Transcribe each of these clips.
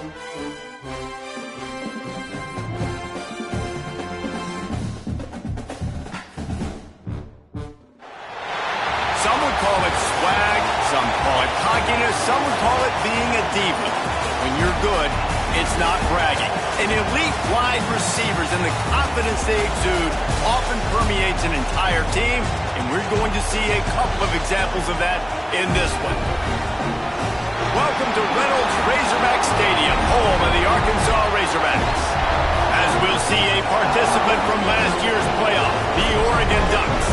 Some would call it swag, some call it cockiness, some would call it being a diva. When you're good, it's not bragging. An elite wide receivers and the confidence they exude often permeates an entire team, and we're going to see a couple of examples of that in this one. Welcome to Reynolds Razorback Stadium, home of the Arkansas Razorbacks. As we'll see a participant from last year's playoff, the Oregon Ducks,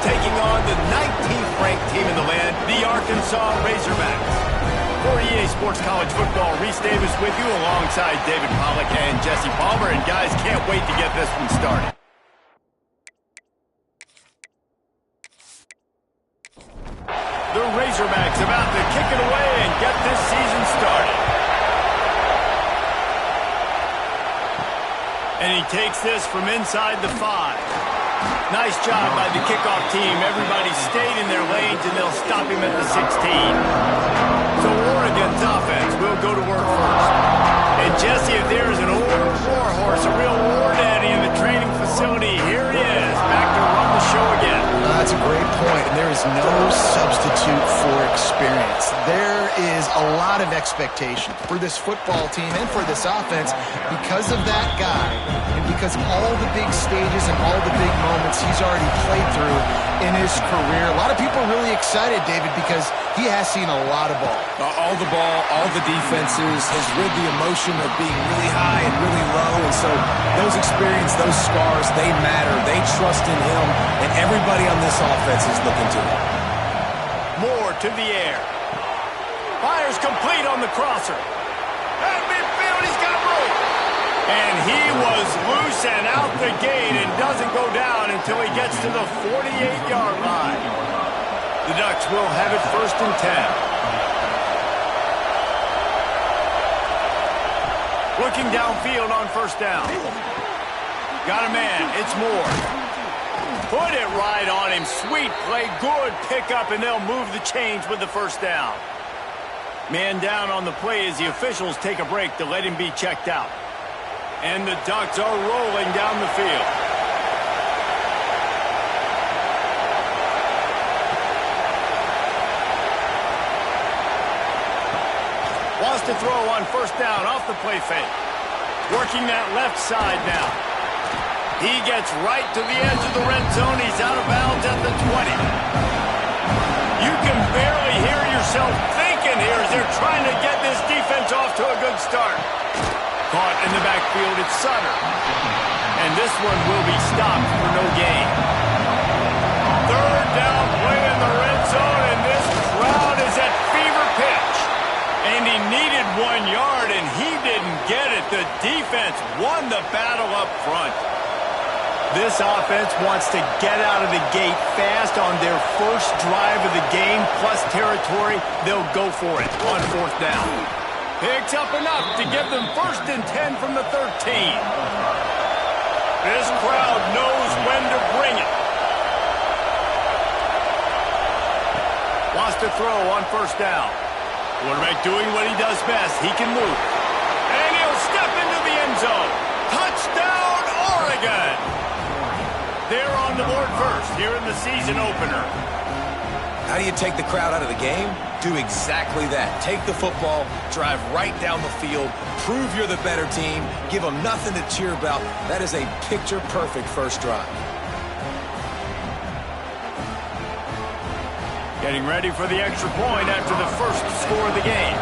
taking on the 19th ranked team in the land, the Arkansas Razorbacks. For EA Sports College Football, Reese Davis with you alongside David Pollack and Jesse Palmer. And guys, can't wait to get this one started. The Razorbacks about to kick it away and get this season started. And he takes this from inside the 5. Nice job by the kickoff team. Everybody stayed in their lanes, and they'll stop him at the 16. So Oregon's offense will go to work first. And Jesse, if there's an old war horse, a real war daddy in the training facility, here he is, back to run the show again. That's a great point, and there is no substitute for experience. There is a lot of expectation for this football team and for this offense because of that guy and because of all the big stages and all the big moments he's already played through in his career. A lot of people are really excited, David, because he has seen a lot of ball. All the ball, all the defenses, has rid the emotion of being really high and really low, and so those experiences, those scars, they matter. They trust in him, and everybody on this offense is looking to him. Moore to the air. Fires complete on the crosser. At midfield, he's got room. And he was loose and out the gate and doesn't go down until he gets to the 48-yard line. The Ducks will have it 1st and 10. Looking downfield on 1st down. Got a man. It's Moore. Put it right on him. Sweet play. Good pickup, and they'll move the chains with the 1st down. Man down on the play as the officials take a break to let him be checked out. And the Ducks are rolling down the field. Wants to throw on 1st down off the play fake. Working that left side now. He gets right to the edge of the red zone. He's out of bounds at the 20. You can barely hear yourself thinking here as they're trying to get this defense off to a good start. Caught in the backfield, it's Sutter. And this one will be stopped for no gain. 3rd down play in the red zone, and this crowd is at fever pitch. And he needed 1 yard, and he didn't get it. The defense won the battle up front. This offense wants to get out of the gate fast on their first drive of the game, plus territory. They'll go for it on 4th down. Picks up enough to give them 1st and 10 from the 13. This crowd knows when to bring it. Wants to throw on 1st down. Quarterback doing what he does best. He can move. And he'll step into the end zone. Touchdown, Oregon! They're on the board first here in the season opener. How do you take the crowd out of the game? Do exactly that. Take the football, drive right down the field, prove you're the better team, give them nothing to cheer about. That is a picture-perfect first drive. Getting ready for the extra point after the first score of the game.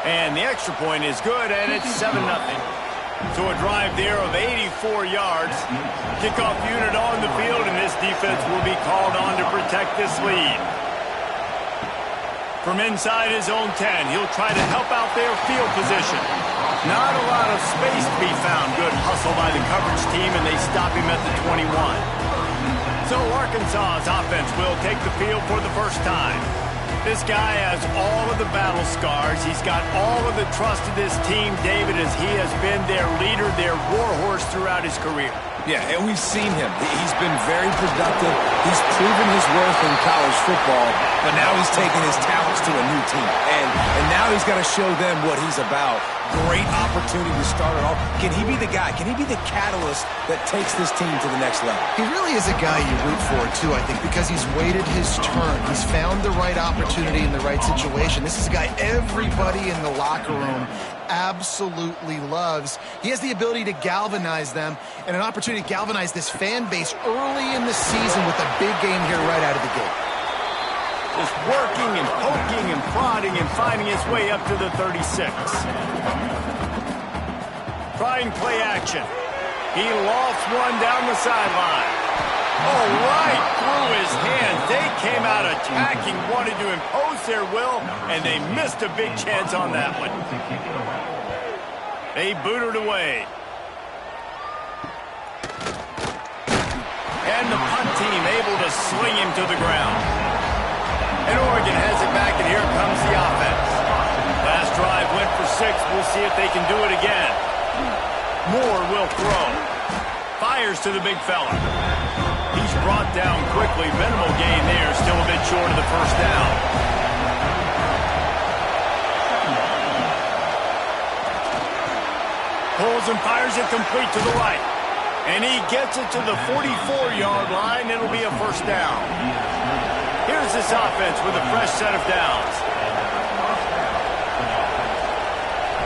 And the extra point is good, and it's 7-0. So a drive there of 84 yards. Kickoff unit on the field, and this defense will be called on to protect this lead. From inside his own 10, he'll try to help out their field position. Not a lot of space to be found. Good hustle by the coverage team, and they stop him at the 21. So Arkansas's offense will take the field for the first time. This guy has all of the battle scars. He's got all of the trust of this team, David, as he has been their leader, their war horse throughout his career. Yeah, and we've seen him. He's been very productive. He's proven his worth in college football, but now he's taking his talents to a new team. And now he's got to show them what he's about. Great opportunity to start it off. Can he be the guy? Can he be the catalyst that takes this team to the next level? He really is a guy you root for, too, I think, because he's waited his turn. He's found the right opportunity in the right situation. This is a guy everybody in the locker room absolutely loves. He has the ability to galvanize them and an opportunity to galvanize this fan base early in the season with a big game here right out of the gate. Just working and poking and prodding and finding his way up to the 36. Trying play action. He lofts one down the sideline. Oh, right through his hands. They came out attacking, wanted to impose their will, and they missed a big chance on that one. They booted away. And the punt team able to sling him to the ground. And Oregon has it back, and here comes the offense. Last drive went for 6. We'll see if they can do it again. Moore will throw. Fires to the big fella. He's brought down quickly. Minimal gain there. Still a bit short of the first down. Pulls and fires it complete to the right. And he gets it to the 44-yard line. It'll be a first down. Here's this offense with a fresh set of downs.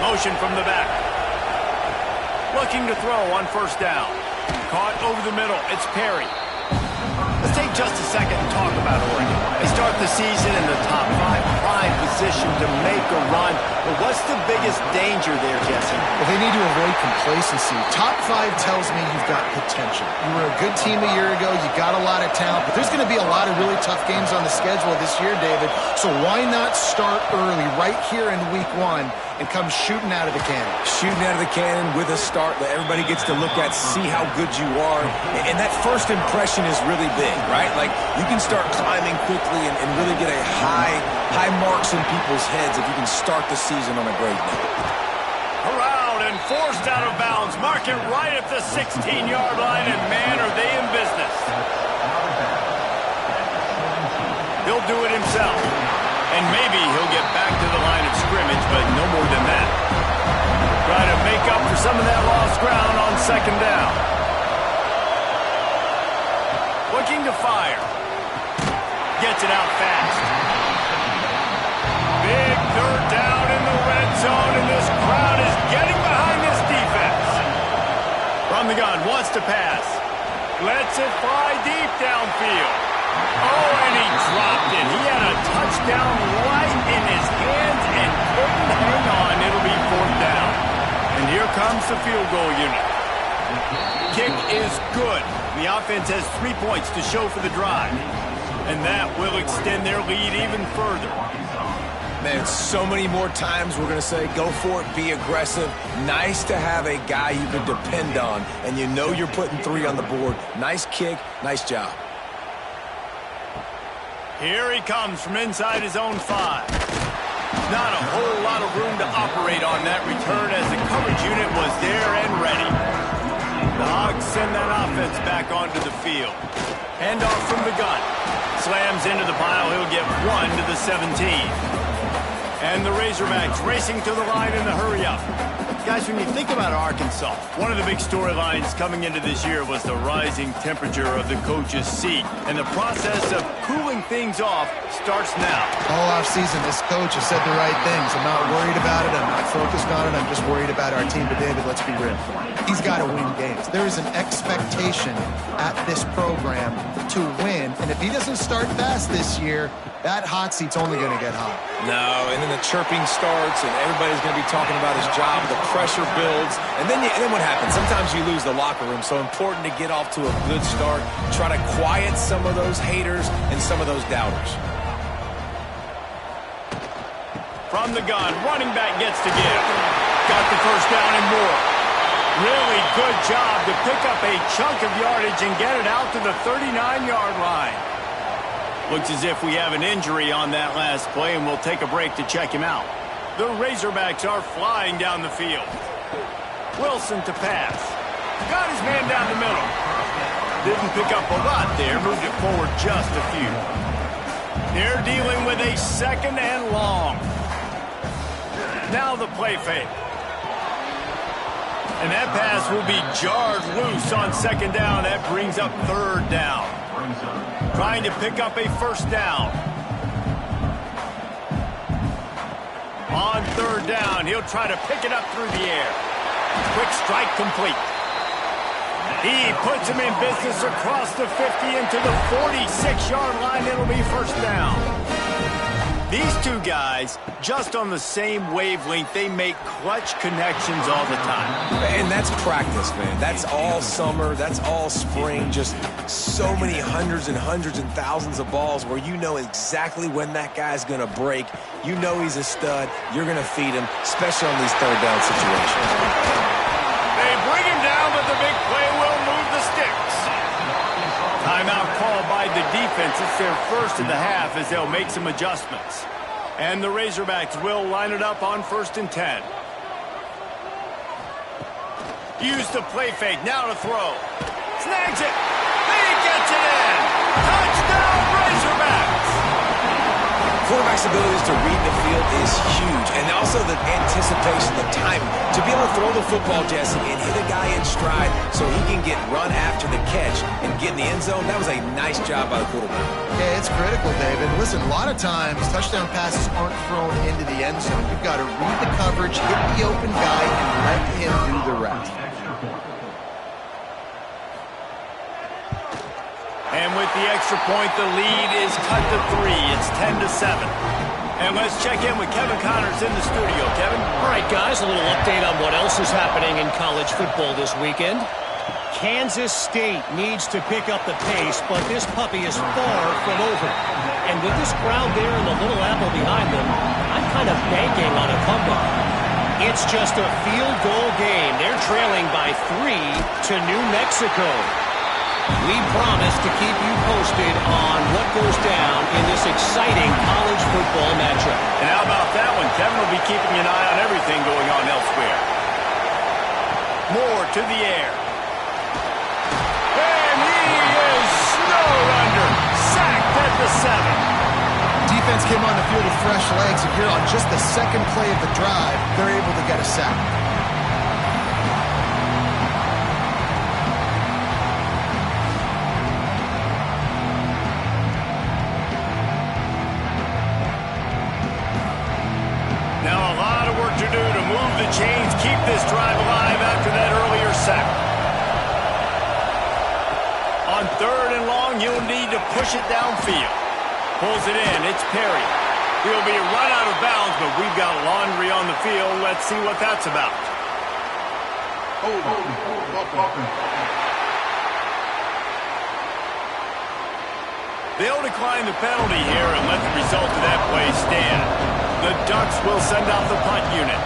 Motion from the back. Looking to throw on first down. Caught over the middle. It's Perry. Let's take just a second and talk about Oregon. They start the season in the top 5, prime position to make a run. But what's the biggest danger there, Jesse? Well, they need to avoid complacency. Top 5 tells me you've got potential. You were a good team a year ago. You got a lot of talent. But there's going to be a lot of really tough games on the schedule this year, David. So why not start early right here in week 1 and come shooting out of the cannon? Shooting out of the cannon with a start that everybody gets to look at, see how good you are. And that first impression is really big, right? Like, you can start climbing quickly and really get a high marks in people's heads if you can start the season on a great note. Around and forced out of bounds. Mark it right at the 16-yard line, and man, are they in business. He'll do it himself. And maybe he'll get back to the line of scrimmage, but no more than that. Try to make up for some of that lost ground on second down. Looking to fire. Gets it out fast. Big third down in the red zone, and this crowd is getting behind this defense. From the gun, wants to pass. Lets it fly deep downfield. Oh, and he dropped it. He had a touchdown right in his hands and couldn't hang on. It'll be fourth down. And here comes the field goal unit. Kick is good. The offense has 3 points to show for the drive. And that will extend their lead even further. Man, so many more times we're going to say, go for it, be aggressive. Nice to have a guy you can depend on, and you know you're putting 3 on the board. Nice kick, nice job. Here he comes from inside his own 5. Not a whole lot of room to operate on that return as the coverage unit was there and ready. The Hogs send that offense back onto the field. Handoff from the gun. Slams into the pile. He'll get 1 to the 17. And the Razorbacks racing to the line in the hurry-up. Guys, when you think about Arkansas, one of the big storylines coming into this year was the rising temperature of the coach's seat. And the process of cooling things off starts now. All offseason, this coach has said the right things. I'm not worried about it. I'm not focused on it. I'm just worried about our team. But, David, let's be real. He's got to win games. There is an expectation at this program to win. And if he doesn't start fast this year, that hot seat's only going to get hot. No, and then the chirping starts, and everybody's going to be talking about his job. The pressure builds, and then what happens? Sometimes you lose the locker room. So important to get off to a good start. Try to quiet some of those haters and some of those doubters. From the gun, running back gets to give. Got the first down and more. Really good job to pick up a chunk of yardage and get it out to the 39-yard line. Looks as if we have an injury on that last play, and we'll take a break to check him out. The Razorbacks are flying down the field. Wilson to pass. Got his man down the middle. Didn't pick up a lot there. Moved it forward just a few. They're dealing with a 2nd and long. Now the play fake. And that pass will be jarred loose on 2nd down. That brings up 3rd down. Trying to pick up a 1st down. On 3rd down, he'll try to pick it up through the air. Quick strike complete. He puts him in business across the 50 into the 46-yard line. It'll be 1st down. These two guys, just on the same wavelength, they make clutch connections all the time. And that's practice, man. That's all summer. That's all spring. Just so many hundreds and thousands of balls where you know exactly when that guy's going to break. You know he's a stud. You're going to feed him, especially on these 3rd down situations. They bring him down, but the big play will move the sticks. Timeout called by the defense. It's their 1st of the half as they'll make some adjustments. And the Razorbacks will line it up on 1st and 10. Use the play fake. Now to throw. Snags it. He gets it in. Touchdown, Razorbacks. Quarterback's abilities to read the field is huge, and also the anticipation, the timing. To be able to throw the football, Jesse, and hit a guy in stride so he can get run after the catch and get in the end zone, that was a nice job by the quarterback. Yeah, it's critical, David. Listen, a lot of times touchdown passes aren't thrown into the end zone. You've got to read the coverage, hit the open guy, and let him do the rest. And with the extra point, the lead is cut to 3. It's 10-7. And let's check in with Kevin Connors in the studio. Kevin? All right, guys, a little update on what else is happening in college football this weekend. Kansas State needs to pick up the pace, but this puppy is far from over. And with this crowd there and the Little Apple behind them, I'm kind of banking on a comeback. It's just a field goal game. They're trailing by 3 to New Mexico. We promise to keep you posted on what goes down in this exciting college football matchup. And how about that one? Kevin will be keeping an eye on everything going on elsewhere. Moore to the air. And he is snowed under. Sacked at the 7. Defense came on the field with fresh legs, and here on just the 2nd play of the drive, they're able to get a sack. Chains keep this drive alive after that earlier sack. On 3rd and long, you'll need to push it downfield. Pulls it in. It's Perry. He'll be run out of bounds, but we've got laundry on the field. Let's see what that's about. They'll decline the penalty here and let the result of that play stand. The Ducks will send out the punt unit.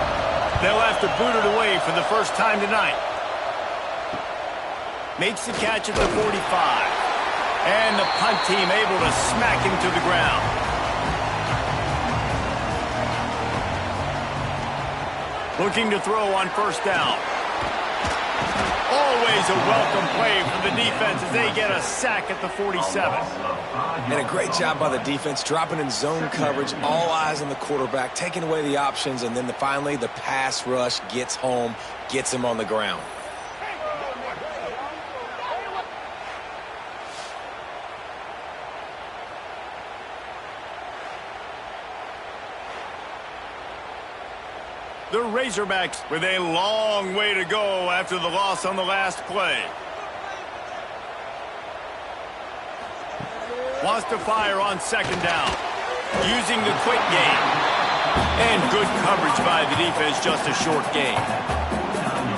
They'll have to boot it away for the first time tonight. Makes the catch at the 45. And the punt team able to smack him to the ground. Looking to throw on 1st down. Always a welcome play for the defense as they get a sack at the 47. And a great job by the defense, dropping in zone coverage, all eyes on the quarterback, taking away the options, and then finally the pass rush gets home, gets him on the ground. The Razorbacks with a long way to go after the loss on the last play. Wants to fire on 2nd down. Using the quick game. And good coverage by the defense, just a short gain.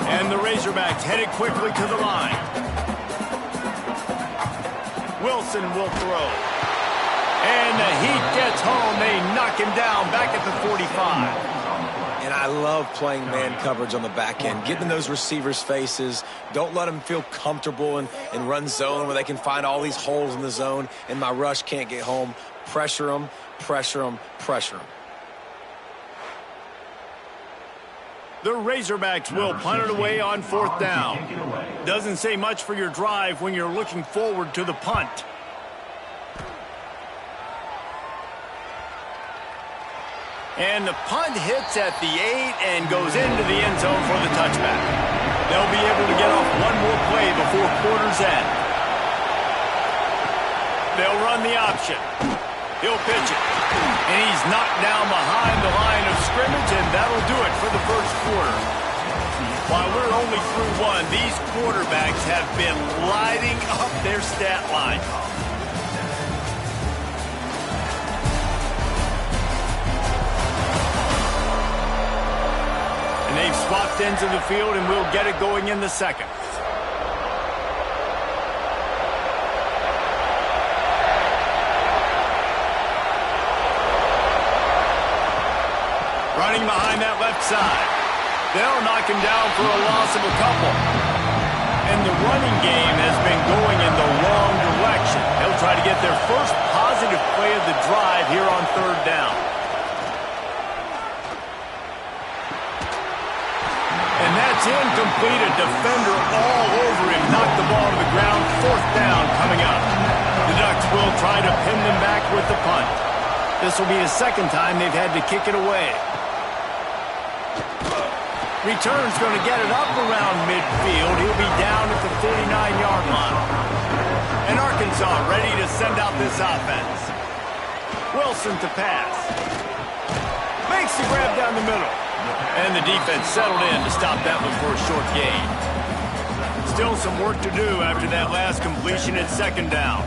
And the Razorbacks headed quickly to the line. Wilson will throw. And the Heat gets home. They knock him down back at the 45. And I love playing man coverage on the back end, getting those receivers' faces. Don't let them feel comfortable and run zone where they can find all these holes in the zone and my rush can't get home. Pressure them, pressure them, pressure them. The Razorbacks will punt it away on 4th down. Doesn't say much for your drive when you're looking forward to the punt. And the punt hits at the 8 and goes into the end zone for the touchback. They'll be able to get off one more play before quarter's end. They'll run the option. He'll pitch it. And he's knocked down behind the line of scrimmage, and that'll do it for the first quarter. While we're only through one, these quarterbacks have been lighting up their stat line. And they've swapped ends of the field, and we'll get it going in the second. Running behind that left side. They'll knock him down for a loss of a couple. And the running game has been going in the wrong direction. They'll try to get their first positive play of the drive here on 3rd down. And that's incomplete. A defender all over him. Knocked the ball to the ground. 4th down coming up. The Ducks will try to pin them back with the punt. This will be the second time they've had to kick it away. Return's going to get it up around midfield. He'll be down at the 49-yard line. And Arkansas ready to send out this offense. Wilson to pass. Makes the grab down the middle. And the defense settled in to stop that one for a short gain. Still some work to do after that last completion at 2nd down.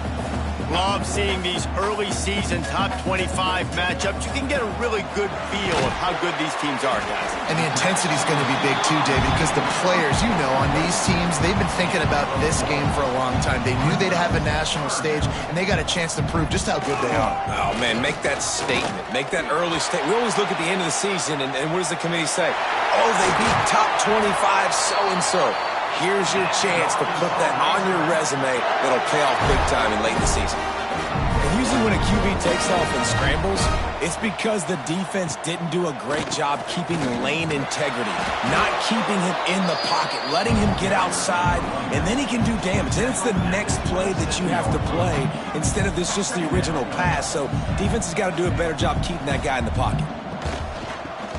Love seeing these early season top 25 matchups. You can get a really good feel of how good these teams are, guys. And the intensity is going to be big too, David, because the players, you know, on these teams, they've been thinking about this game for a long time. They knew they'd have a national stage, and they got a chance to prove just how good they are. Oh, man, make that statement. Make that early statement. We always look at the end of the season, and what does the committee say? Oh, they beat top 25 so-and-so. Here's your chance to put that on your resume that'll pay off big time in late in the season. And usually when a QB takes off and scrambles, it's because the defense didn't do a great job keeping lane integrity, not keeping him in the pocket, letting him get outside, and then he can do damage. Then it's the next play that you have to play instead of this just the original pass. So defense has got to do a better job keeping that guy in the pocket.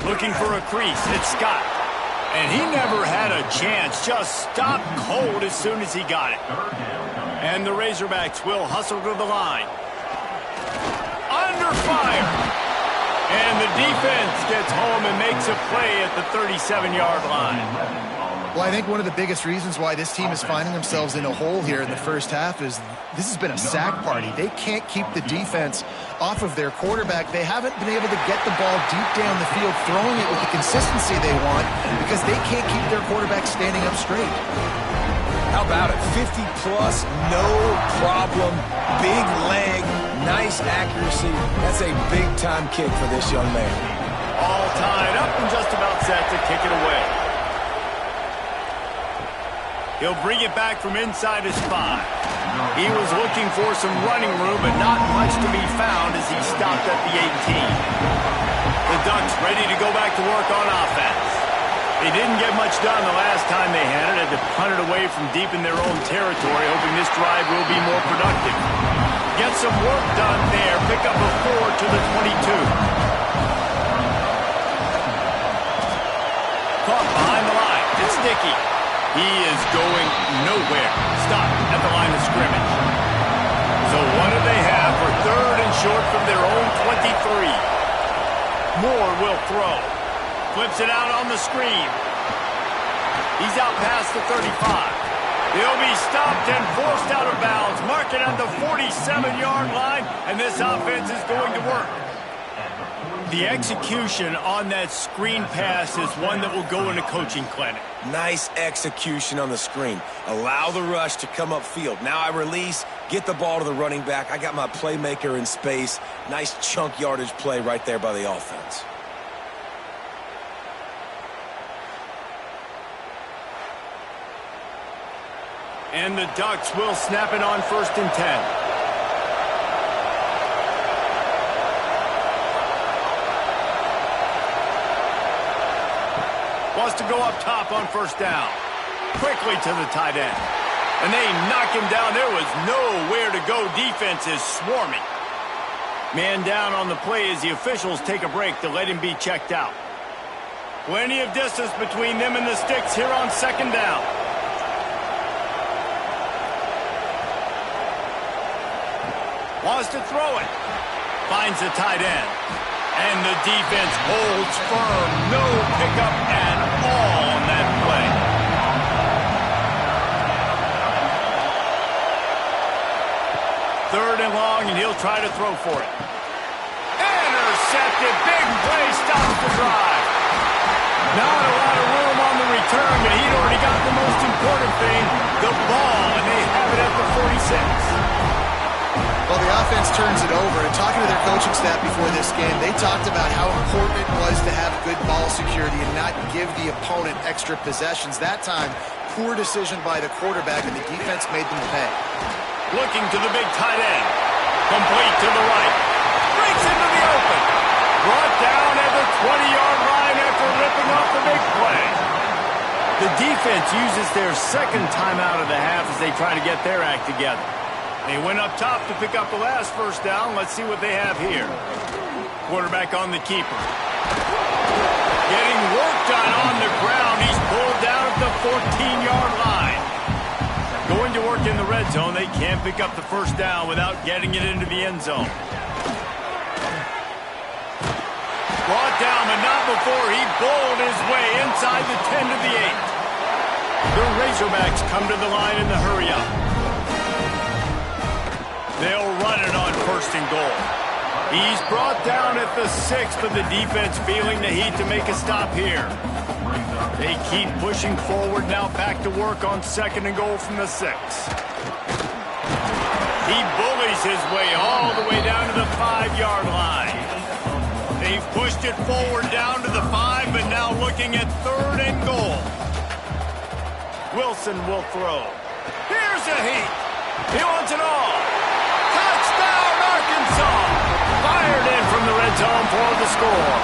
Looking for a crease. It's Scott. And he never had a chance. Just stopped cold as soon as he got it. And the Razorbacks will hustle to the line. Under fire. And the defense gets home and makes a play at the 37-yard line. Well, I think one of the biggest reasons why this team is finding themselves in a hole here in the first half is this has been a sack party. They can't keep the defense off of their quarterback. They haven't been able to get the ball deep down the field, throwing it with the consistency they want because they can't keep their quarterback standing up straight. How about it? 50-plus, no problem, big leg, nice accuracy. That's a big-time kick for this young man. All tied up and just about set to kick it away. He'll bring it back from inside his 5. He was looking for some running room, but not much to be found as he stopped at the 18. The Ducks ready to go back to work on offense. They didn't get much done the last time they had it. Had to punt it away from deep in their own territory, hoping this drive will be more productive. Get some work done there. Pick up a 4 to the 22. Caught behind the line. It's Dickey. He is going nowhere. Stop at the line of scrimmage. So what do they have for 3rd and short from their own 23? Moore will throw. Flips it out on the screen. He's out past the 35. He'll be stopped and forced out of bounds. Marking at the 47-yard line, and this offense is going to work. The execution on that screen pass is one that will go in a coaching clinic. Nice execution on the screen. Allow the rush to come upfield. Now I release, get the ball to the running back. I got my playmaker in space. Nice chunk yardage play right there by the offense. And the Ducks will snap it on 1st and 10. wants to go up top on first down. Quickly to the tight end. And they knock him down. There was nowhere to go. Defense is swarming. Man down on the play as the officials take a break to let him be checked out. Plenty of distance between them and the sticks here on second down. Wants to throw it. Finds the tight end. And the defense holds firm. No pickup at all on that play. Third and long, and he'll try to throw for it. Intercepted. Big play stops the drive. Not a lot of room on the return, but he'd already got the most important thing, the ball, and they have it at the 46. Well, the offense turns it over, and talking to their coaching staff before this game, they talked about how important it was to have good ball security and not give the opponent extra possessions. That time, poor decision by the quarterback, and the defense made them pay. Looking to the big tight end. Complete to the right. Breaks into the open. Brought down at the 20-yard line after ripping off the big play. The defense uses their second timeout of the half as they try to get their act together. They went up top to pick up the last first down. Let's see what they have here. Quarterback on the keeper. Getting work done on the ground. He's pulled down at the 14-yard line. Going to work in the red zone. They can't pick up the first down without getting it into the end zone. Brought down, but not before he bowled his way inside the 10 to the 8. The Razorbacks come to the line in the hurry-up. They'll run it on first and goal. He's brought down at the 6, but the defense feeling the heat to make a stop here. They keep pushing forward now, back to work on second and goal from the 6. He bullies his way all the way down to the 5-yard line. They've pushed it forward down to the 5, but now looking at third and goal. Wilson will throw. Here's a heat. He wants it all. Touchdown, Arkansas! Fired in from the red zone for the score.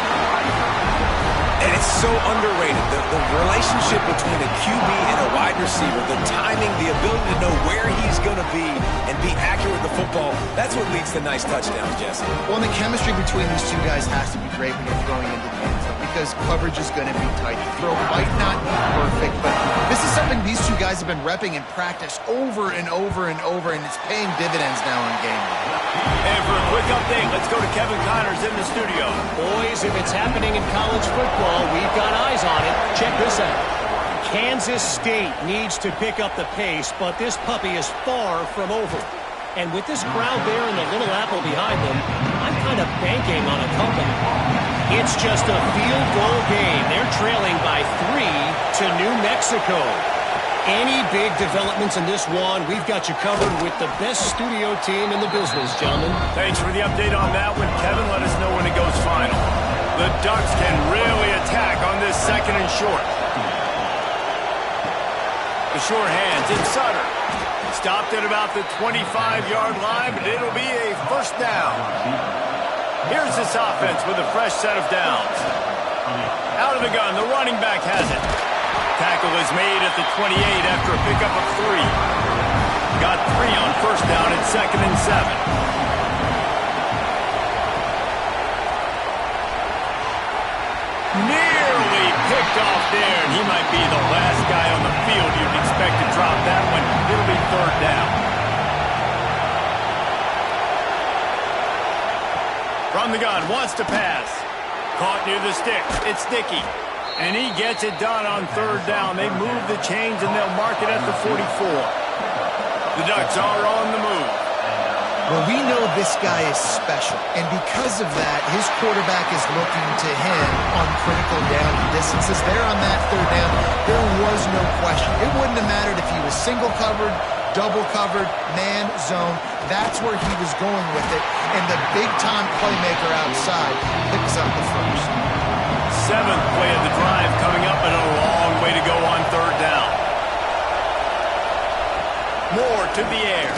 And it's so underrated. The relationship between a QB and a wide receiver, the timing, the ability to know where he's going to be and be accurate with the football, that's what leads to nice touchdowns, Jesse. Well, and the chemistry between these two guys has to be great when you're throwing into the end zone because coverage is going to be tight. The throw might not be perfect, but this is something these two guys have been repping in practice over and over and over, and it's paying dividends now in game day. And for a quick update, let's go to Kevin Connors in the studio. Boys, if it's happening in college football, we've got eyes on it. Check this out. Kansas State needs to pick up the pace, but this puppy is far from over. And with this crowd there and the little apple behind them, I'm kind of banking on a comeback. It's just a field goal game. They're trailing by 3 to New Mexico. Any big developments in this one, we've got you covered with the best studio team in the business, gentlemen. Thanks for the update on that one, Kevin. Let us know when it goes final. The Ducks can really attack on this second and short. The short hands in Sutter. Stopped at about the 25-yard line, but it'll be a first down. Here's this offense with a fresh set of downs. Out of the gun, the running back has it. Tackle is made at the 28 after a pickup of 3. Got 3 on first down at second and 7. Nearly picked off there, and he might be the last guy on the field you'd expect to drop that one. It'll be third down. From the gun, wants to pass. Caught near the sticks. It's Dickey. And he gets it done on third down. They move the chains, and they'll mark it at the 44. The Ducks are on the move. Well, we know this guy is special, and because of that, his quarterback is looking to him on critical down distances. There on that third down, there was no question. It wouldn't have mattered if he was single covered, double covered, man, zone. That's where he was going with it, and the big-time playmaker outside picks up the first. 7th play of the drive coming up, and a long way to go on third down. Moore to the air.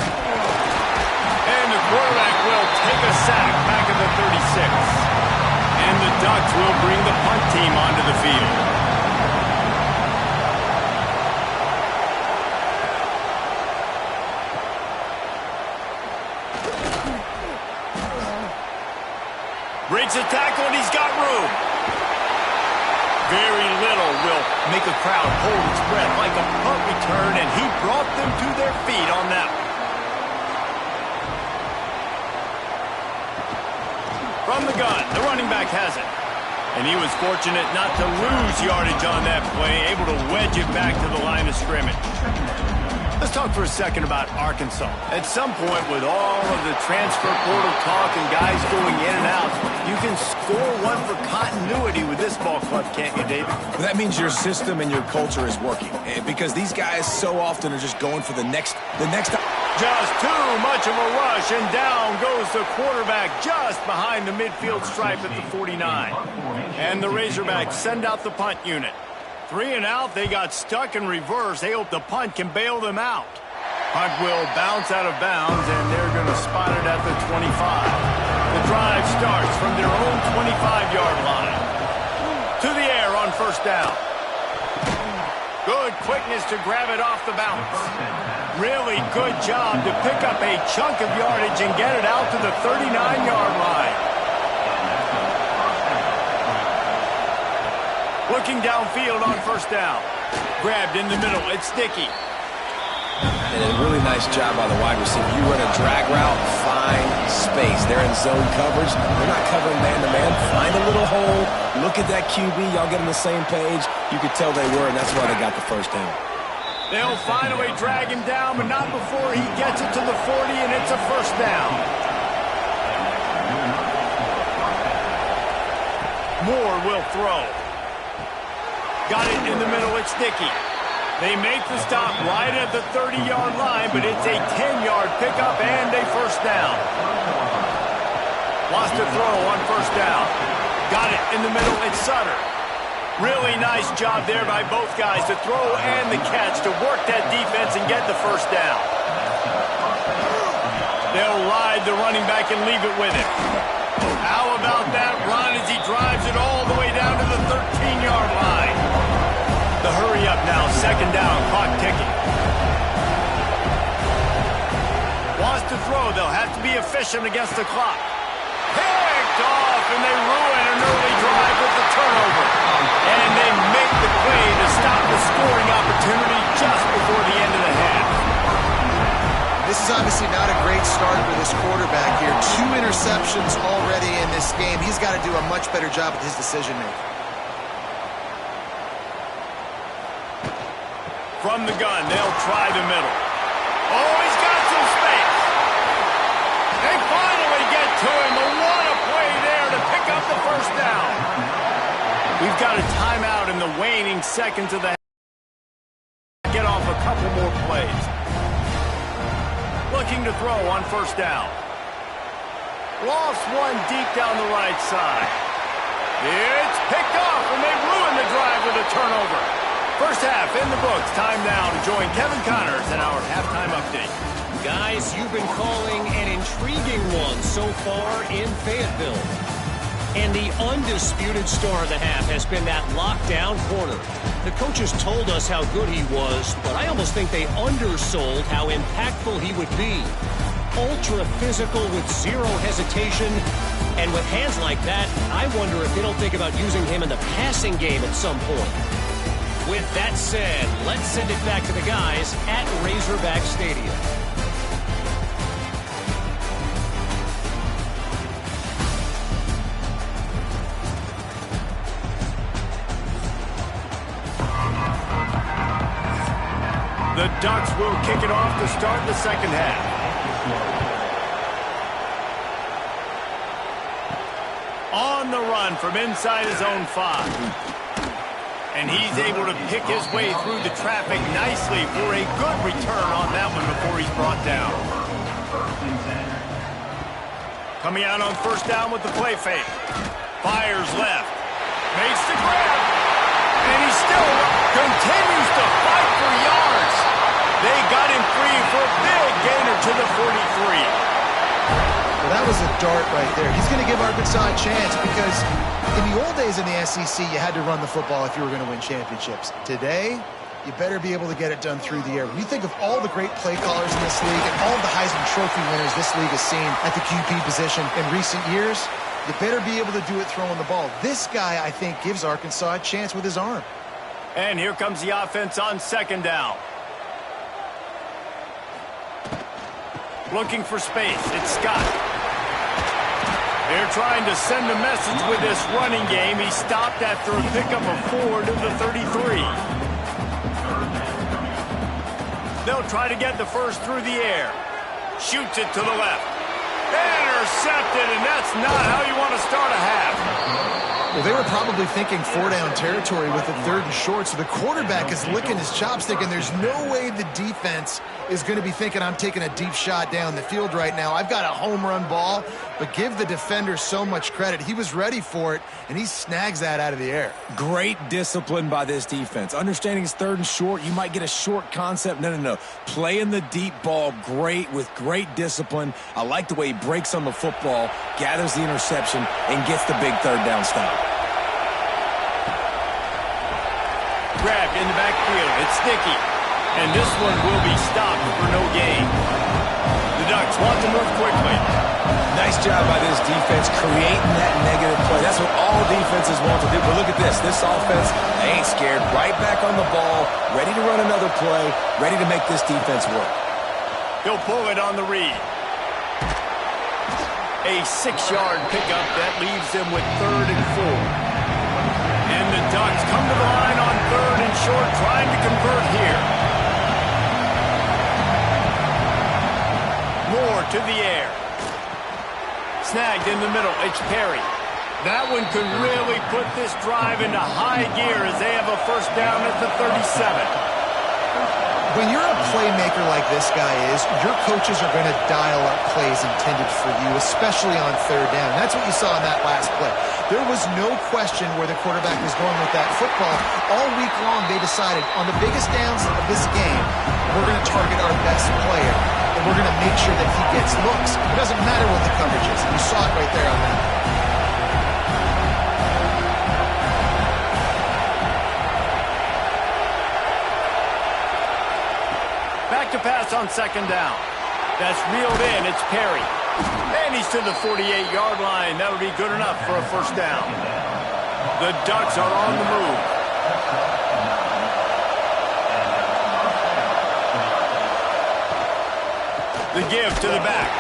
And the quarterback will take a sack back at the 36. And the Ducks will bring the punt team onto the field. Breaks a tackle, and he's got room. Very little will make a crowd hold its breath like a punt return, and he brought them to their feet on that one. From the gun, the running back has it. And he was fortunate not to lose yardage on that play, able to wedge it back to the line of scrimmage. Let's talk for a second about Arkansas. At some point, with all of the transfer portal talk and guys going in and out, you can score one for continuity with this ball club, can't you, David? Well, that means your system and your culture is working. Because these guys so often are just going for the next. Just too much of a rush, and down goes the quarterback just behind the midfield stripe at the 49. And the Razorbacks send out the punt unit. 3 and out, they got stuck in reverse. They hope the punt can bail them out. Punt will bounce out of bounds, and they're going to spot it at the 25. The drive starts from their own 25-yard line. To the air on first down. Good quickness to grab it off the bounce. Really good job to pick up a chunk of yardage and get it out to the 39-yard line. Looking downfield on first down. Grabbed in the middle. It's Dickey. And a really nice job by the wide receiver. You run a drag route, find space. They're in zone coverage. They're not covering man-to-man. Find a little hole. Look at that QB. Y'all get on the same page. You could tell they were, and that's why they got the first down. They'll finally drag him down, but not before he gets it to the 40, and it's a first down. Moore will throw. Got it in the middle. It's Dickey. They make the stop right at the 30-yard line, but it's a 10-yard pickup and a first down. Lost a throw on first down. Got it in the middle. It's Sutter. Really nice job there by both guys to throw and the catch to work that defense and get the first down. They'll ride the running back and leave it with him. How about that run as he drives it all the way down to the 13-yard line? The hurry up now, second down, clock ticking. Wants to throw, they'll have to be efficient against the clock. Picked off, and they ruin an early drive with the turnover. And they make the play to stop the scoring opportunity just before the end of the half. This is obviously not a great start for this quarterback here. 2 interceptions already in this game. He's got to do a much better job with his decision-making. From the gun, they'll try the middle. Oh, he's got some space. They finally get to him. What a play there to pick up the first down. We've got a timeout in the waning seconds of the half. Get off a couple more plays. Looking to throw on first down. Lost one deep down the right side. It's picked off, and they ruin the drive with a turnover. First half in the books. Time now to join Kevin Connors in our halftime update. Guys, you've been calling an intriguing one so far in Fayetteville. And the undisputed star of the half has been that lockdown corner. The coaches told us how good he was, but I almost think they undersold how impactful he would be. Ultra physical with zero hesitation. And with hands like that, I wonder if they don't think about using him in the passing game at some point. With that said, let's send it back to the guys at Razorback Stadium. The Ducks will kick it off to start the second half. On the run from inside his own 5. And he's able to pick his way through the traffic nicely for a good return on that one before he's brought down. Coming out on first down with the play fake. Fires left. Makes the grab. And he still continues to fight for yards. They got him free for a big gainer to the 43. Well, that was a dart right there. He's going to give Arkansas a chance because in the old days in the SEC, you had to run the football if you were going to win championships. Today, you better be able to get it done through the air. When you think of all the great play callers in this league and all the Heisman Trophy winners this league has seen at the QB position in recent years, you better be able to do it throwing the ball. This guy, I think, gives Arkansas a chance with his arm. And here comes the offense on second down. Looking for space. It's Scott. They're trying to send a message with this running game. He stopped after a pickup of 4 to the 33. They'll try to get the first through the air. Shoots it to the left. Intercepted, and that's not how you want to start a half. Well, they were probably thinking 4-down territory with the 3rd and short, so the quarterback is licking his chopstick, and there's no way the defense is going to be thinking, I'm taking a deep shot down the field right now. I've got a home run ball, but give the defender so much credit. He was ready for it, and he snags that out of the air. Great discipline by this defense. Understanding it's 3rd and short, you might get a short concept. No. Playing the deep ball great with great discipline. I like the way he breaks on the football, gathers the interception, and gets the big 3rd down stop. Grabbed in the backfield. It's Sticky. And this one will be stopped for no gain. The Ducks want to move quickly. Nice job by this defense creating that negative play. That's what all defenses want to do. But look at this. This offense, they ain't scared. Right back on the ball, ready to run another play, ready to make this defense work. He'll pull it on the read. A 6-yard pickup that leaves them with 3rd and 4. And the Ducks come to the line on 3rd and short, trying to convert here. Moore to the air. Snagged in the middle. It's Perry. That one could really put this drive into high gear as they have a first down at the 37. When you're a playmaker like this guy is, your coaches are going to dial up plays intended for you, especially on 3rd down. That's what you saw in that last play. There was no question where the quarterback was going with that football. All week long, they decided on the biggest downs of this game, we're going to target our best player, and we're going to make sure that he gets looks. It doesn't matter what the coverage is. You saw it right there on that. Back to pass on 2nd down. That's reeled in. It's Perry. And he's to the 48-yard line. That'll be good enough for a first down. The Ducks are on the move. The give to the back.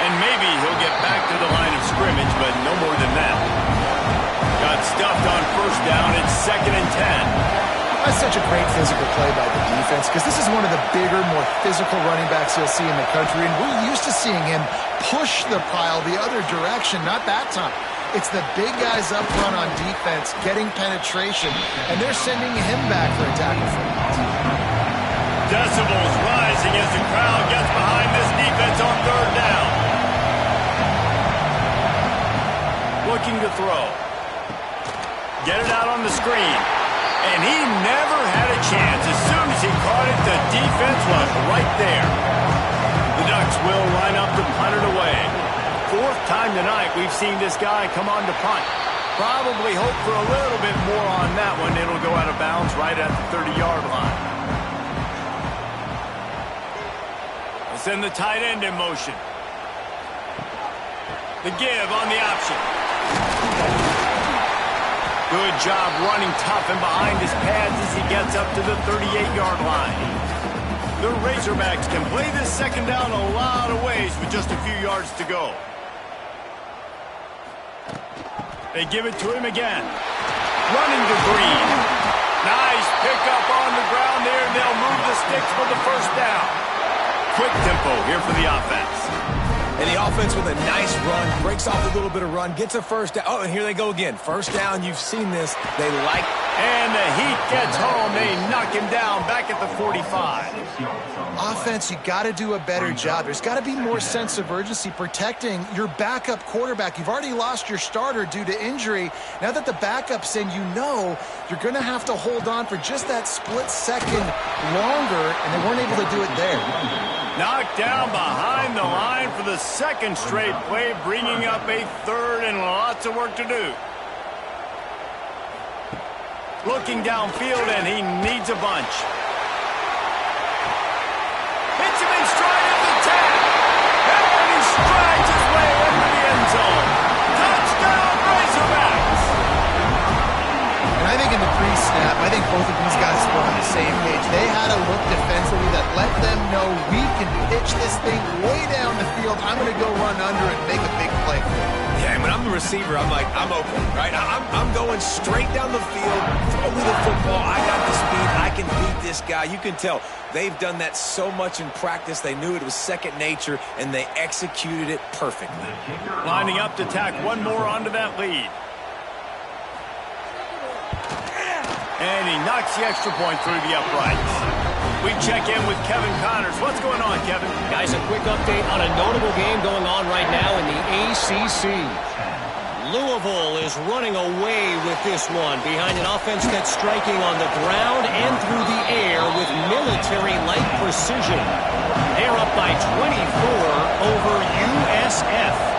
And maybe he'll get back to the line of scrimmage, but no more than that. Got stuffed on first down. It's 2nd and 10. That's such a great physical play by the defense because this is one of the bigger, more physical running backs you'll see in the country, and we're used to seeing him push the pile the other direction. Not that time. It's the big guys up front on defense getting penetration, and they're sending him back for a tackle for him. Decibels rising as the crowd gets behind this defense on 3rd down. Looking to throw. Get it out on the screen. And he never had a chance. As soon as he caught it, the defense was right there. The Ducks will line up to punt it away. 4th time tonight we've seen this guy come on to punt. Probably hope for a little bit more on that one. It'll go out of bounds right at the 30-yard line. We'll send the tight end in motion. The give on the option. Good job running tough and behind his pads as he gets up to the 38-yard line. The Razorbacks can play this 2nd down a lot of ways with just a few yards to go. They give it to him again. Running to Green. Nice pickup on the ground there, and they'll move the sticks for the first down. Quick tempo here for the offense. And the offense with a nice run, breaks off a little bit of run, gets a first down. Oh, and here they go again. First down, you've seen this. They like. And the Heat gets home. They knock him down back at the 45. Offense, you got to do a better job. There's got to be more sense of urgency protecting your backup quarterback. You've already lost your starter due to injury. Now that the backup's in, you know you're going to have to hold on for just that split second longer, and they weren't able to do it there. Knocked down behind the line for the 2nd straight play, bringing up a 3rd and lots of work to do. Looking downfield, and he needs a bunch. Hits him in stride at the 10. And he strides his way into the end zone. receiver, I'm like, I'm open, right? I'm going straight down the field, throw me the football. I got the speed. I can beat this guy. You can tell they've done that so much in practice. They knew it was second nature, and they executed it perfectly. Lining up to tack one more onto that lead. And he knocks the extra point through the uprights. We check in with Kevin Connors. What's going on, Kevin? Guys, a quick update on a notable game going on right now in the ACC. Louisville is running away with this one behind an offense that's striking on the ground and through the air with military-like precision. They're up by 24 over USF.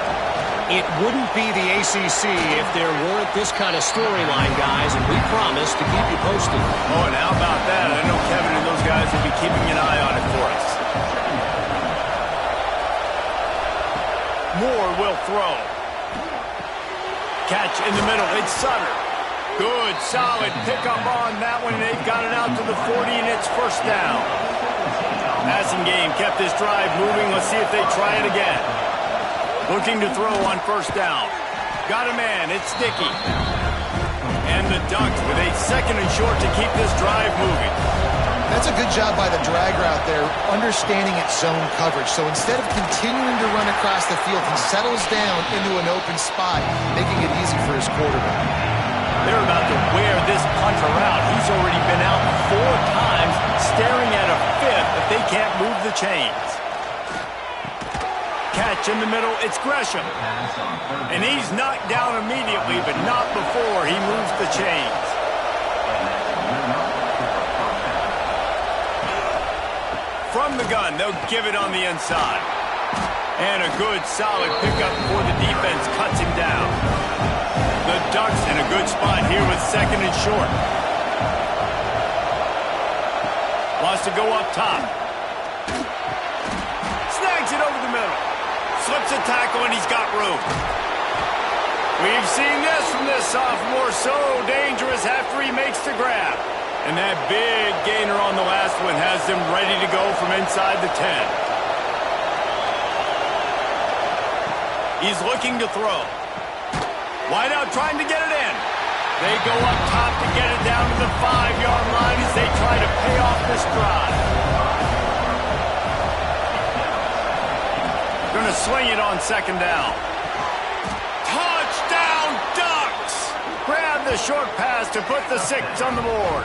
It wouldn't be the ACC if there weren't this kind of storyline, guys, and we promise to keep you posted. Oh, and how about that? I know Kevin and those guys will be keeping an eye on it for us. Moore will throw. Catch in the middle. It's Sutter. Good, solid pickup on that one. They've got it out to the 40, and it's first down. Passing game kept this drive moving. Let's see if they try it again. Looking to throw on first down. Got a man. It's Dickey. And the Ducks with a second and short to keep this drive moving. That's a good job by the drag route there, understanding its zone coverage. So instead of continuing to run across the field, he settles down into an open spot, making it easy for his quarterback. They're about to wear this punter out. He's already been out 4 times, staring at a fifth if they can't move the chains. Catch in the middle, it's Gresham. And he's knocked down immediately, but not before he moves the chains. From the gun, they'll give it on the inside. And a good, solid pickup before the defense cuts him down. The Ducks in a good spot here with second and short. Wants to go up top. Snags it over the middle. Slips a tackle, and he's got room. We've seen this from this sophomore. So dangerous after he makes the grab. And that big gainer on the last one has them ready to go from inside the 10. He's looking to throw. Wide out trying to get it in. They go up top to get it down to the 5-yard line as they try to pay off this drive. Going to swing it on second down. Touchdown, Ducks! Grab the short pass to put the 6 on the board.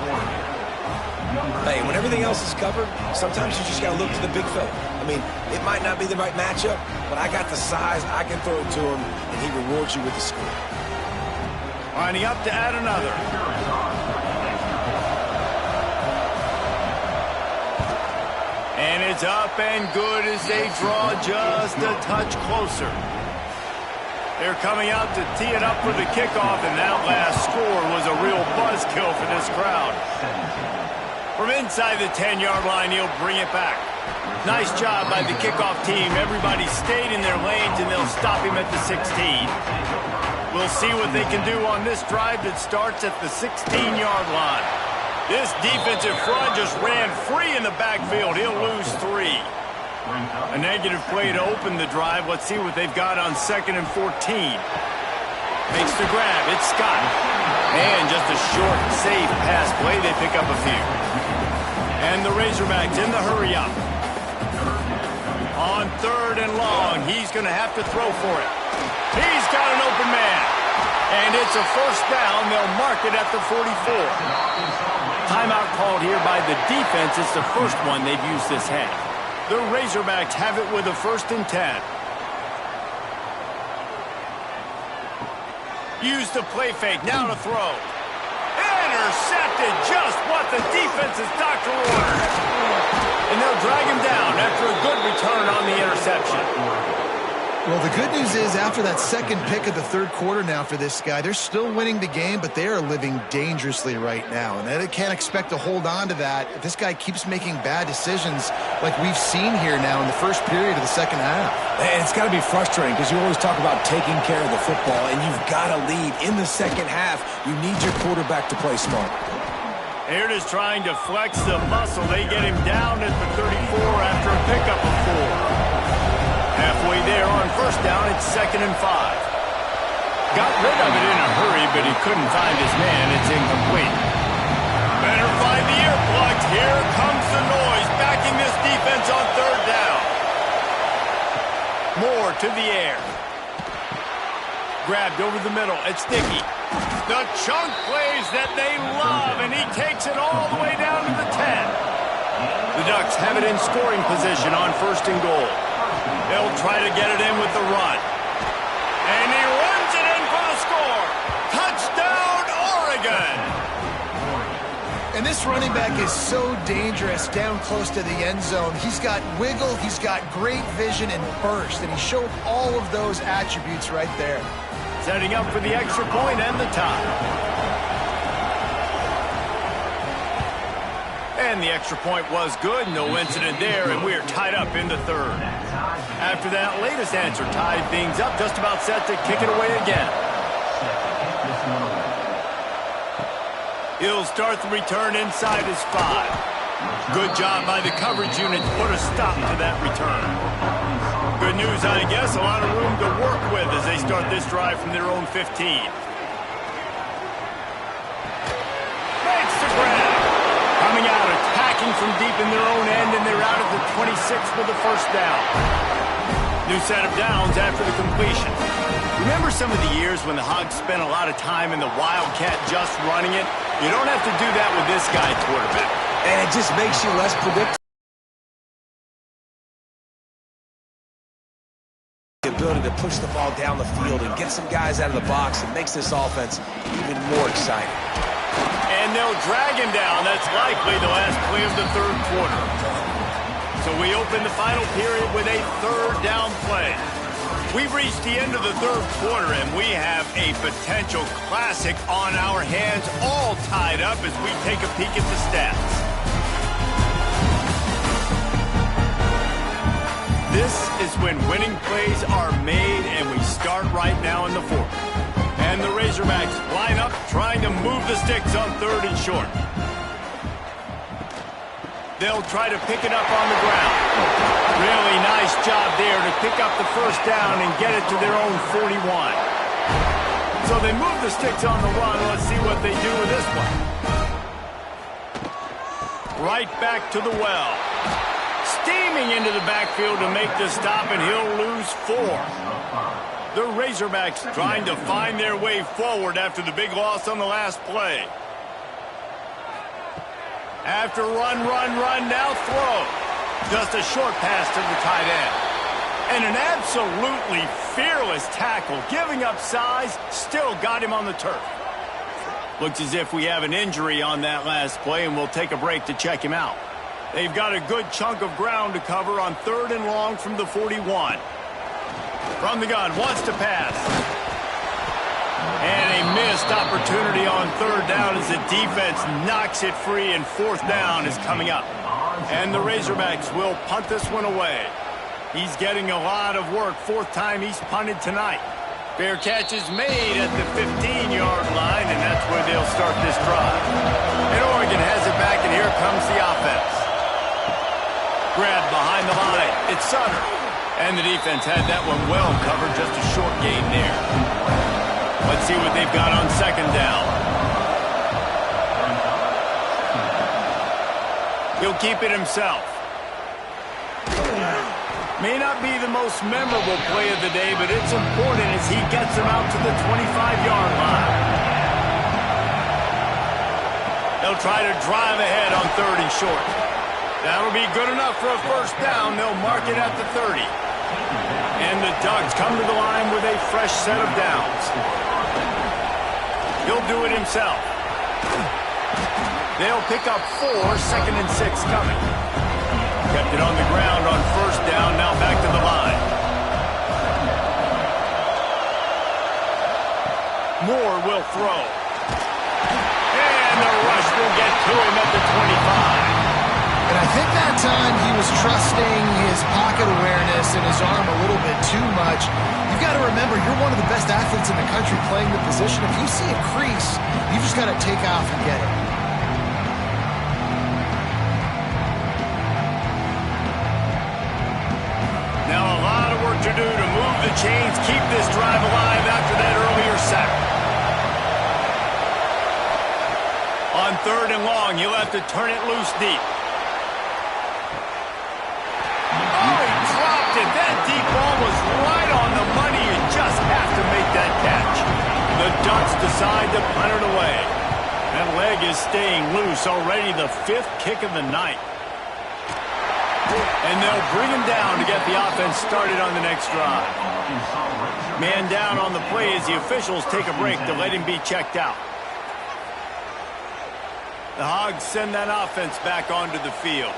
Hey, when everything else is covered, sometimes you just got to look to the big fella. I mean, it might not be the right matchup, but I got the size, I can throw it to him, and he rewards you with the score. Lining up to add another. And it's up and good as they draw just a touch closer. They're coming out to tee it up for the kickoff, and that last score was a real buzzkill for this crowd. From inside the 10-yard line, he'll bring it back. Nice job by the kickoff team. Everybody stayed in their lanes, and they'll stop him at the 16. We'll see what they can do on this drive that starts at the 16-yard line. This defensive front just ran free in the backfield. He'll lose 3. A negative play to open the drive. Let's see what they've got on 2nd and 14. Makes the grab. It's Scott. And just a short, safe pass play. They pick up a few. And the Razorbacks in the hurry-up. On 3rd and long, he's going to have to throw for it. He's got an open man. And it's a first down. They'll mark it at the 44. Timeout called here by the defense. It's the first one they've used this half. The Razorbacks have it with a 1st and 10. Use the play fake. Now to throw. Intercepted, just what the defense's doctor ordered. And they'll drag him down after a good return on the interception. Well, the good news is after that second pick of the 3rd quarter now for this guy, they're still winning the game, but they are living dangerously right now. And they can't expect to hold on to that if this guy keeps making bad decisions like we've seen here now in the first period of the second half. And it's got to be frustrating because you always talk about taking care of the football, and you've got to lead in the second half. You need your quarterback to play smart. Here it is trying to flex the muscle. They get him down at the 34 after a pickup of 4. Halfway there on first down, it's 2nd and 5. Got rid of it in a hurry, but he couldn't find his man. It's incomplete. Better find the earplugs. Here comes the noise, backing this defense on third down. Moore to the air. Grabbed over the middle. It's Dickey. The chunk plays that they love, and he takes it all the way down to the 10. The Ducks have it in scoring position on first and goal. They'll try to get it in with the run. And he runs it in for the score. Touchdown, Oregon! And this running back is so dangerous down close to the end zone. He's got wiggle, he's got great vision and burst, and he showed all of those attributes right there. Setting up for the extra point and the tie. And the extra point was good. No incident there, and we're tied up in the third. After that latest answer tied things up, just about set to kick it away again. He'll start the return inside his 5. Good job by the coverage unit to put a stop to that return. Good news, I guess. A lot of room to work with as they start this drive from their own 15. Makes the grab. Coming out, attacking from deep in their own end, and they're out at the 26 for the first down. New set of downs after the completion. Remember some of the years when the Hogs spent a lot of time in the Wildcat just running it? You don't have to do that with this guy at quarterback. And it just makes you less predictable. The ability to push the ball down the field and get some guys out of the box, and makes this offense even more exciting. And they'll drag him down. That's likely the last play of the third quarter. So we open the final period with a third down play. We've reached the end of the third quarter, and we have a potential classic on our hands, all tied up as we take a peek at the stats. This is when winning plays are made, and we start right now in the fourth. And the Razorbacks line up, trying to move the sticks on third and short. They'll try to pick it up on the ground. Really nice job there to pick up the first down and get it to their own 41. So they move the sticks on the run. Let's see what they do with this one. Right back to the well. Steaming into the backfield to make the stop, and he'll lose 4. The Razorbacks trying to find their way forward after the big loss on the last play. After run, now throw. Just a short pass to the tight end. And an absolutely fearless tackle, giving up size, still got him on the turf. Looks as if we have an injury on that last play, and we'll take a break to check him out. They've got a good chunk of ground to cover on third and long from the 41. From the gun, wants to pass. And a missed opportunity on third down as the defense knocks it free, and fourth down is coming up. And the Razorbacks will punt this one away. He's getting a lot of work. Fourth time he's punted tonight. Fair catch is made at the 15-yard line, and that's where they'll start this drive. And Oregon has it back, and here comes the offense. Grab behind the line. It's Sutter. And the defense had that one well covered. Just a short gain there. Let's see what they've got on second down. He'll keep it himself. May not be the most memorable play of the day, but it's important as he gets him out to the 25-yard line. They'll try to drive ahead on third and short. That'll be good enough for a first down. They'll mark it at the 30. And the Ducks come to the line with a fresh set of downs. He'll do it himself. They'll pick up 4, second and 6 coming. Kept it on the ground on first down, now back to the line. Moore will throw. And the rush will get to him at the 25. And I think that time he was trusting his pocket awareness and his arm a little bit too much. You've got to remember, you're one of the best athletes in the country playing the position. If you see a crease, you just got to take off and get it. Now a lot of work to do to move the chains, keep this drive alive after that earlier sack. On 3rd and long, he'll have to turn it loose deep. Oh, he dropped it. That deep ball was right on the money. You just have to make that catch. The Ducks decide to punt it away. That leg is staying loose. Already the 5th kick of the night. And they'll bring him down to get the offense started on the next drive. Man down on the play as the officials take a break to let him be checked out. The Hogs send that offense back onto the field.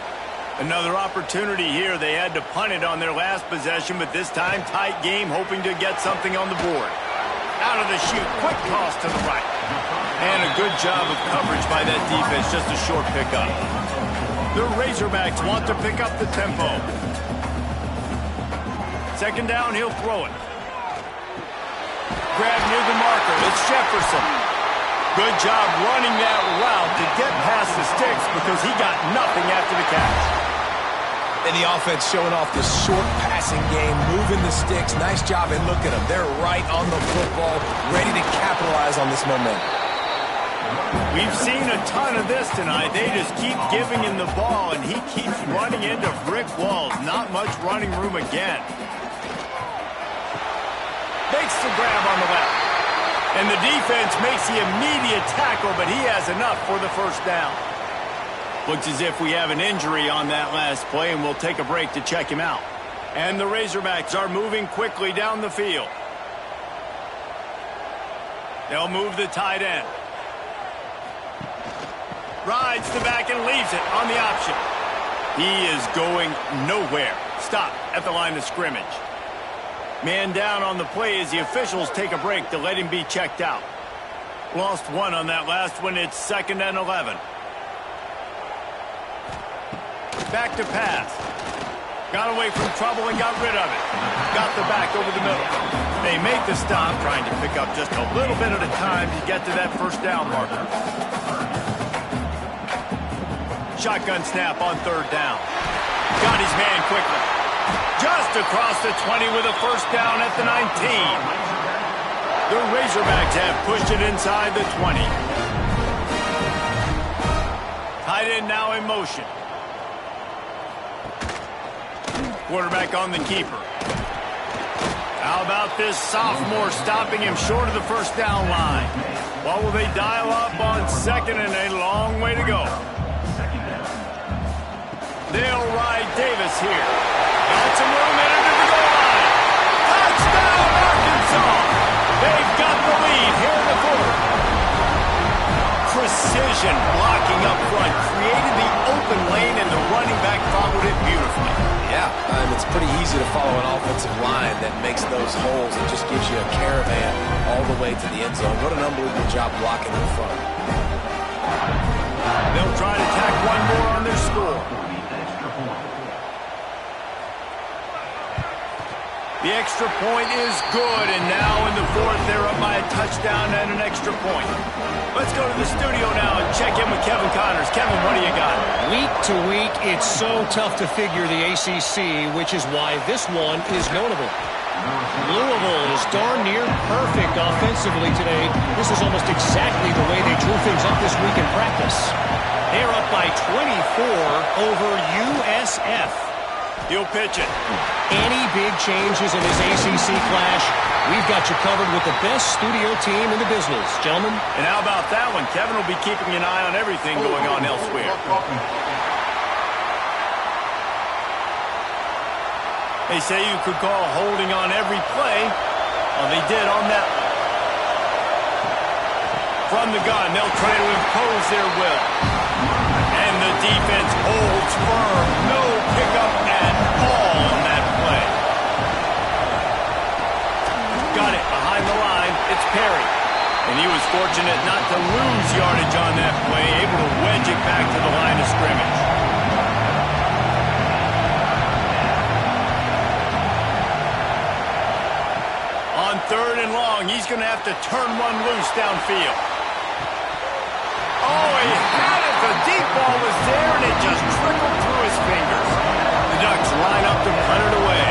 Another opportunity here. They had to punt it on their last possession, but this time tight game, hoping to get something on the board. Out of the chute, quick toss to the right. And a good job of coverage by that defense, just a short pickup. The Razorbacks want to pick up the tempo. 2nd down, he'll throw it. Grab near the marker, it's Jefferson. Good job running that route to get past the sticks because he got nothing after the catch. And the offense showing off this short passing game, moving the sticks. Nice job, and look at them. They're right on the football, ready to capitalize on this momentum. We've seen a ton of this tonight. They just keep giving him the ball, and he keeps running into brick walls. Not much running room again. Makes the grab on the left. And the defense makes the immediate tackle, but he has enough for the 1st down. Looks as if we have an injury on that last play, and we'll take a break to check him out. And the Razorbacks are moving quickly down the field. They'll move the tight end. Rides the back and leaves it on the option. He is going nowhere. Stop at the line of scrimmage. Man down on the play as the officials take a break to let him be checked out. Lost 1 on that last one. It's 2nd and 11. Back to pass. Got away from trouble and got rid of it. Got the back over the middle. They make the stop, trying to pick up just a little bit at a time to get to that 1st down marker. Shotgun snap on 3rd down. Got his man quickly. Just across the 20 with a 1st down at the 19. The Razorbacks have pushed it inside the 20. Tight end now in motion. Quarterback on the keeper. How about this sophomore stopping him short of the 1st down line? What will they dial up on 2nd and a long way to go? They'll ride Davis here. Got some room in under the goal line. Touchdown, Arkansas! They've got the lead here in the 4th. Precision blocking up front created the open lane, and the running back followed it beautifully. Yeah, it's pretty easy to follow an offensive line that makes those holes and just gives you a caravan all the way to the end zone. What an unbelievable job blocking in front. They'll try to tack one more on their score. The extra point is good, and now in the 4th, they're up by a touchdown and an extra point. Let's go to the studio now and check in with Kevin Connors. Kevin, what do you got? Week to week, it's so tough to figure the ACC, which is why this one is notable. Louisville is darn near perfect offensively today. This is almost exactly the way they drew things up this week in practice. They're up by 24 over USF. He'll pitch it. Any big changes in this ACC clash, we've got you covered with the best studio team in the business, gentlemen. And how about that one? Kevin will be keeping an eye on everything going on elsewhere. They say you could call holding on every play. Well, they did on that. From the gun, they'll try to impose their will. And the defense holds firm. No pickup at all on that play. Got it behind the line. It's Perry. And he was fortunate not to lose yardage on that play, able to wedge it back to the line of scrimmage. On 3rd and long, he's going to have to turn one loose downfield. Oh, he had it. The deep ball was there, and it just trickled through his fingers. The Ducks line up to punt it away.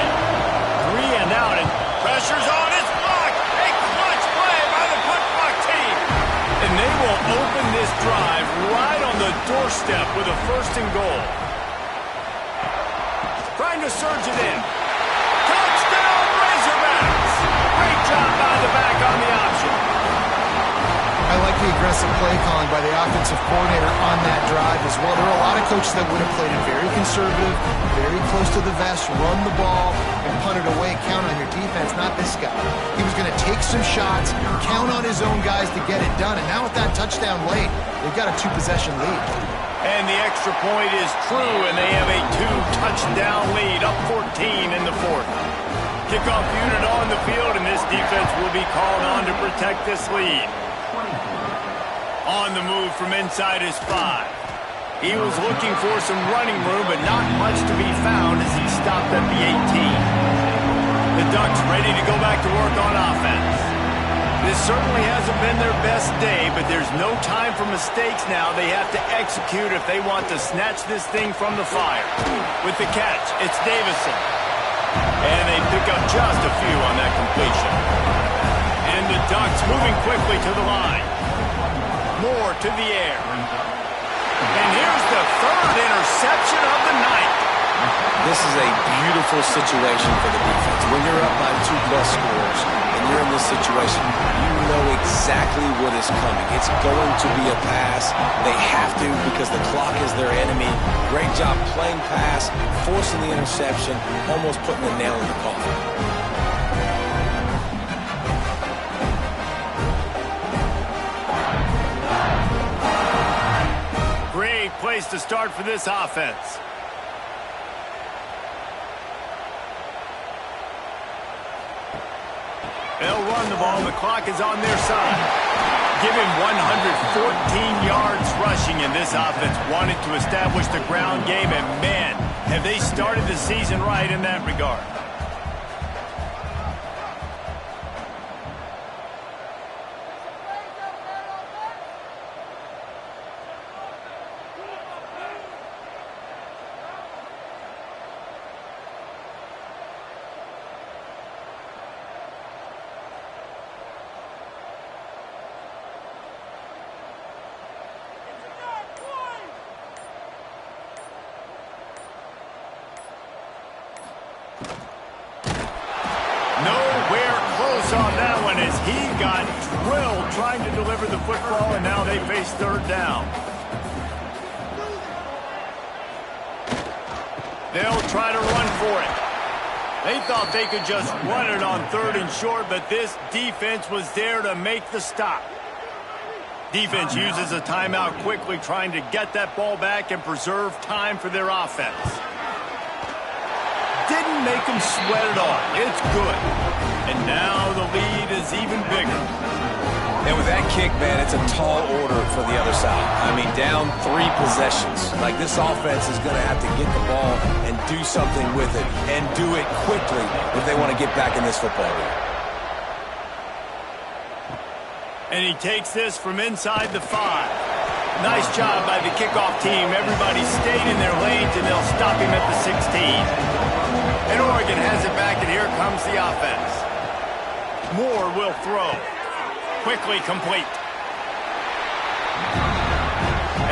3 and out, and pressure's on. It's blocked. A clutch play by the with a 1st and goal. Trying to surge it in. Touchdown, Razorbacks! Great job by the back on the option. I like the aggressive play calling by the offensive coordinator on that drive as well. There are a lot of coaches that would have played it very conservative, very close to the vest, run the ball, and punt it away, count on your defense, not this guy. He was going to take some shots, count on his own guys to get it done, and now with that touchdown late, they've got a 2-possession lead. And the extra point is true, and they have a 2-touchdown lead, up 14 in the 4th. Kickoff unit on the field, and this defense will be called on to protect this lead. On the move from inside his 5. He was looking for some running room, but not much to be found as he stopped at the 18. The Ducks ready to go back to work on offense. This certainly hasn't been their best day, but there's no time for mistakes now. They have to execute if they want to snatch this thing from the fire. With the catch, it's Davison. And they pick up just a few on that completion. And the Ducks moving quickly to the line. Moore to the air. And here's the 3rd interception of the night. This is a beautiful situation for the defense. When you're up by 2+ scores and you're in this situation, you know exactly what is coming. It's going to be a pass. They have to because the clock is their enemy. Great job playing pass, forcing the interception, almost putting the nail in the coffin. Place to start for this offense. They'll run the ball. The clock is on their side. Give him 114 yards rushing, and this offense wanted to establish the ground game, and man, have they started the season right in that regard. On that one as he got drilled trying to deliver the football, and now they face 3rd down. They'll try to run for it. They thought they could just run it on 3rd and short, but this defense was there to make the stop. Defense uses a timeout quickly, trying to get that ball back and preserve time for their offense. Didn't make them sweat it off. It's good. And now the lead is even bigger. And with that kick, man, it's a tall order for the other side. I mean, down 3 possessions. Like, this offense is going to have to get the ball and do something with it, and do it quickly if they want to get back in this football game. And he takes this from inside the 5. Nice job by the kickoff team. Everybody stayed in their lanes, and they'll stop him at the 16. And Oregon has it back, and here comes the offense. Moore will throw. Quickly complete.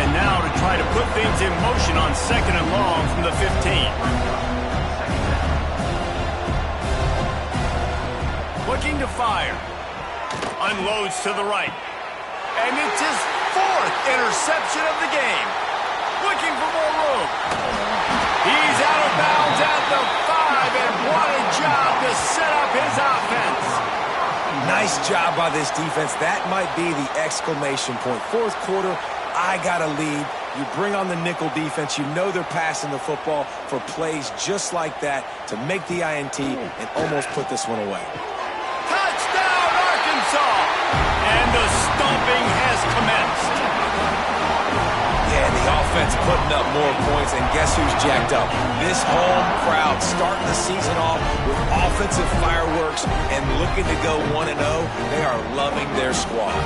And now to try to put things in motion on 2nd and long from the 15. Looking to fire. Unloads to the right. And it's his 4th interception of the game. Looking for more room. He's out of bounds at the 5, and what a job to set up his offense. Nice job by this defense. That might be the exclamation point. 4th quarter, I got a lead. You bring on the nickel defense. You know they're passing the football for plays just like that to make the INT and almost put this one away. Touchdown, Arkansas! And the stomping has commenced. Yeah, the offense putting up more points, and guess who's jacked up? This home crowd starting the season off with offensive fireworks and looking to go 1-0. They are loving their squad.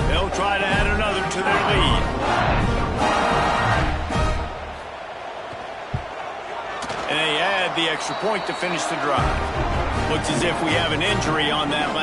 They'll try to add another to their lead. And they add the extra point to finish the drive. Looks as if we have an injury on that last.